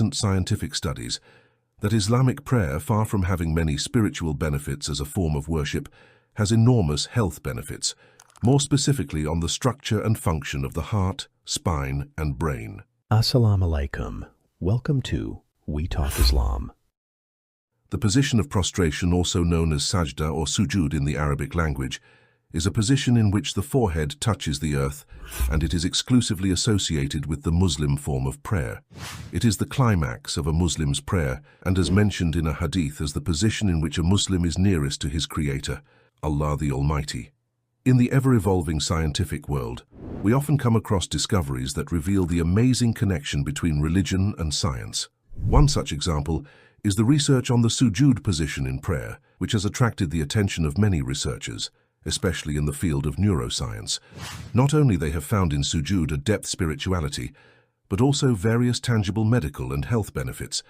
recent scientific studies that Islamic prayer, far from having many spiritual benefits as a form of worship, has enormous health benefits, more specifically on the structure and function of the heart, spine, and brain. Assalamu alaikum. Welcome to We Talk Islam. The position of prostration, also known as sajda or sujood in the Arabic language, is a position in which the forehead touches the earth, and it is exclusively associated with the Muslim form of prayer. It is the climax of a Muslim's prayer, and as mentioned in a hadith as the position in which a Muslim is nearest to his Creator, Allah the Almighty. In the ever-evolving scientific world, we often come across discoveries that reveal the amazing connection between religion and science. One such example is the research on the sujood position in prayer, which has attracted the attention of many researchers, especially in the field of neuroscience. Not only they have found in sujood a depth spirituality, but also various tangible medical and health benefits.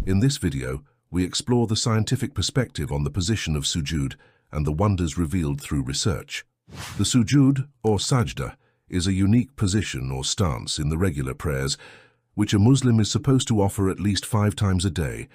In this video, we explore the scientific perspective on the position of sujood and the wonders revealed through research. The sujood, or sajda, is a unique position or stance in the regular prayers, which a Muslim is supposed to offer at least 5 times a day.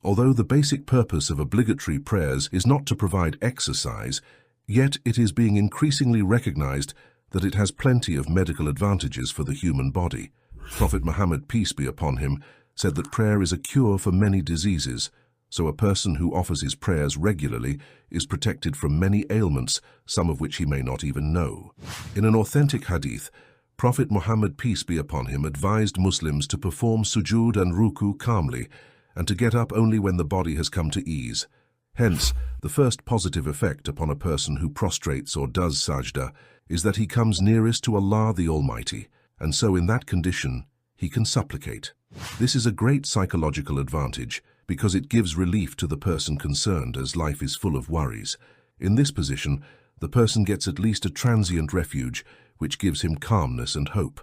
Although the basic purpose of obligatory prayers is not to provide exercise, yet it is being increasingly recognized that it has plenty of medical advantages for the human body. Prophet Muhammad, peace be upon him, said that prayer is a cure for many diseases, so a person who offers his prayers regularly is protected from many ailments, some of which he may not even know. In an authentic hadith, Prophet Muhammad, peace be upon him, advised Muslims to perform sujood and ruku calmly, and to get up only when the body has come to ease. Hence, the first positive effect upon a person who prostrates or does sajda is that he comes nearest to Allah the Almighty, and so in that condition, he can supplicate. This is a great psychological advantage because it gives relief to the person concerned as life is full of worries. In this position, the person gets at least a transient refuge, which gives him calmness and hope.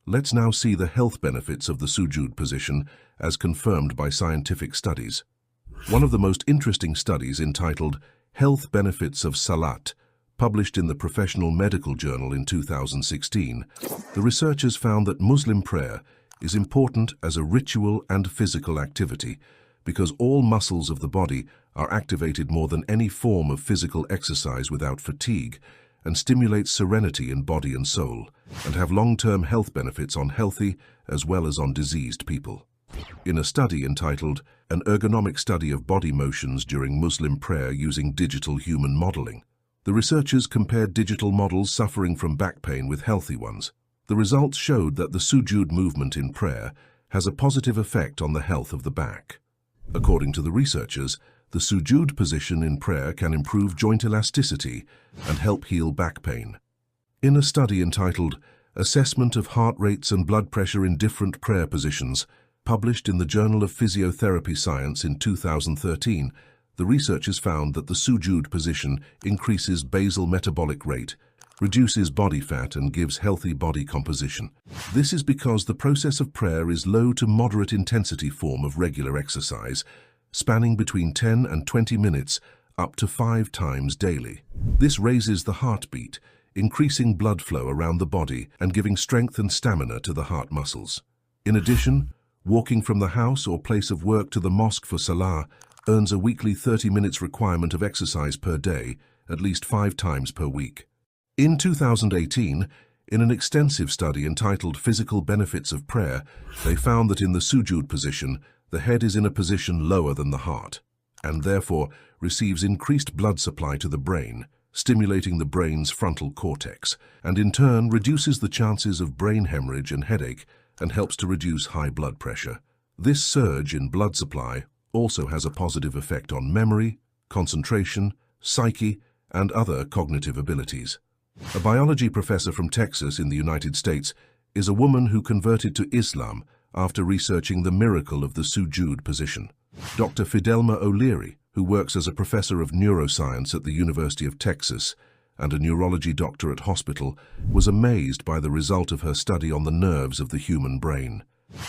Let's now see the health benefits of the sujood position as confirmed by scientific studies. One of the most interesting studies, entitled Health Benefits of Salat, published in the Professional Medical Journal in 2016, the researchers found that Muslim prayer is important as a ritual and physical activity because all muscles of the body are activated more than any form of physical exercise without fatigue, and stimulates serenity in body and soul, and have long-term health benefits on healthy as well as on diseased people. In a study entitled An Ergonomic Study of Body Motions During Muslim Prayer Using Digital Human Modeling, the researchers compared digital models suffering from back pain with healthy ones. The results showed that the sujood movement in prayer has a positive effect on the health of the back. According to the researchers, the sujood position in prayer can improve joint elasticity and help heal back pain. In a study entitled Assessment of Heart Rates and Blood Pressure in Different Prayer Positions, published in the Journal of Physiotherapy Science in 2013, the researchers found that the sujood position increases basal metabolic rate, reduces body fat, and gives healthy body composition. This is because the process of prayer is low to moderate intensity form of regular exercise, spanning between 10 and 20 minutes up to 5 times daily. This raises the heartbeat, increasing blood flow around the body and giving strength and stamina to the heart muscles. In addition, walking from the house or place of work to the mosque for salah earns a weekly 30 minutes requirement of exercise per day, at least 5 times per week. In 2018, in an extensive study entitled Physical Benefits of Prayer, they found that in the sujood position, the head is in a position lower than the heart, and therefore receives increased blood supply to the brain, stimulating the brain's frontal cortex, and in turn reduces the chances of brain hemorrhage and headache, and helps to reduce high blood pressure. This surge in blood supply also has a positive effect on memory, concentration, psyche, and other cognitive abilities. A biology professor from Texas in the United States is a woman who converted to Islam after researching the miracle of the sujood position. Dr. Fidelma O'Leary, who works as a professor of neuroscience at the University of Texas and a neurology doctor at hospital, was amazed by the result of her study on the nerves of the human brain.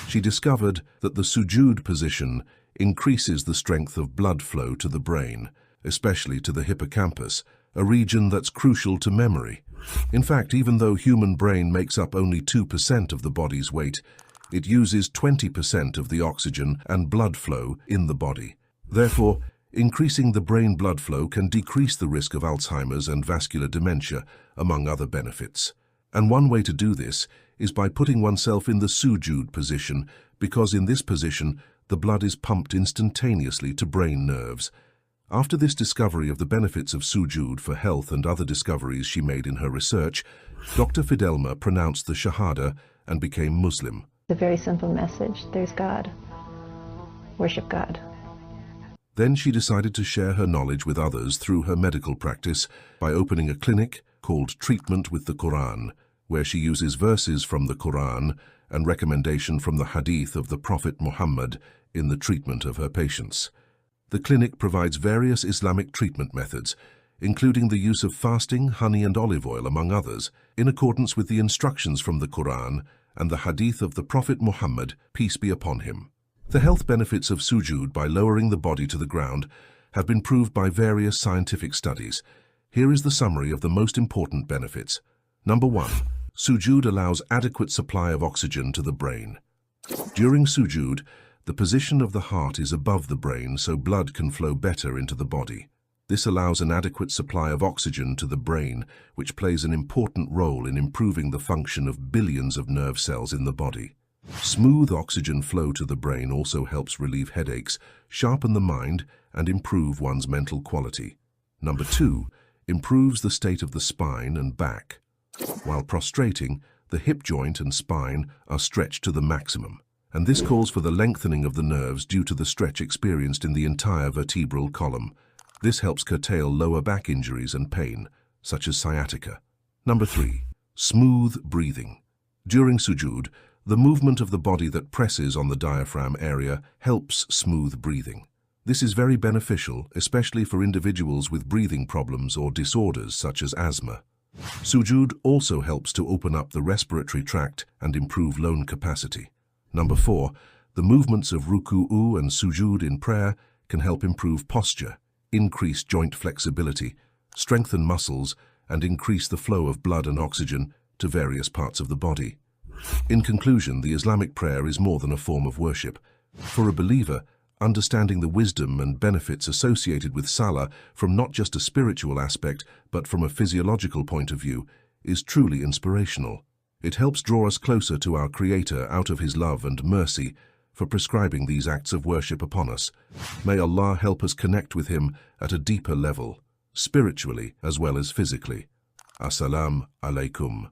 She discovered that the sujood position increases the strength of blood flow to the brain, especially to the hippocampus, a region that's crucial to memory. In fact, even though human brain makes up only 2% of the body's weight, It uses 20% of the oxygen and blood flow in the body. Therefore, increasing the brain blood flow can decrease the risk of Alzheimer's and vascular dementia, among other benefits. And one way to do this is by putting oneself in the Sujood position, because in this position, the blood is pumped instantaneously to brain nerves. After this discovery of the benefits of Sujood for health and other discoveries she made in her research, Dr. Fidelma pronounced the Shahada and became Muslim. It's a very simple message. There's God. Worship God. Then she decided to share her knowledge with others through her medical practice by opening a clinic called Treatment with the Quran, where she uses verses from the Quran and recommendation from the Hadith of the Prophet Muhammad in the treatment of her patients. The clinic provides various Islamic treatment methods, including the use of fasting, honey and olive oil, among others, in accordance with the instructions from the Quran and the Hadith of the Prophet Muhammad, peace be upon him. The health benefits of Sujood by lowering the body to the ground have been proved by various scientific studies. Here is the summary of the most important benefits. Number 1. Sujood allows adequate supply of oxygen to the brain. During Sujood, the position of the heart is above the brain so blood can flow better into the body. This allows an adequate supply of oxygen to the brain, which plays an important role in improving the function of billions of nerve cells in the body. Smooth oxygen flow to the brain also helps relieve headaches, sharpen the mind, and improve one's mental quality. Number 2. Improves the state of the spine and back. While prostrating, the hip joint and spine are stretched to the maximum, and this calls for the lengthening of the nerves due to the stretch experienced in the entire vertebral column. This helps curtail lower back injuries and pain, such as sciatica. Number 3. Smooth breathing. During Sujood, the movement of the body that presses on the diaphragm area helps smooth breathing. This is very beneficial, especially for individuals with breathing problems or disorders such as asthma. Sujood also helps to open up the respiratory tract and improve lung capacity. Number 4. The movements of ruku'u and sujood in prayer can help improve posture, increase joint flexibility, strengthen muscles, and increase the flow of blood and oxygen to various parts of the body. In conclusion, the Islamic prayer is more than a form of worship. For a believer, understanding the wisdom and benefits associated with Salah from not just a spiritual aspect, but from a physiological point of view, is truly inspirational. It helps draw us closer to our Creator out of His love and mercy for prescribing these acts of worship upon us. May Allah help us connect with Him at a deeper level, spiritually as well as physically. Assalamu alaikum.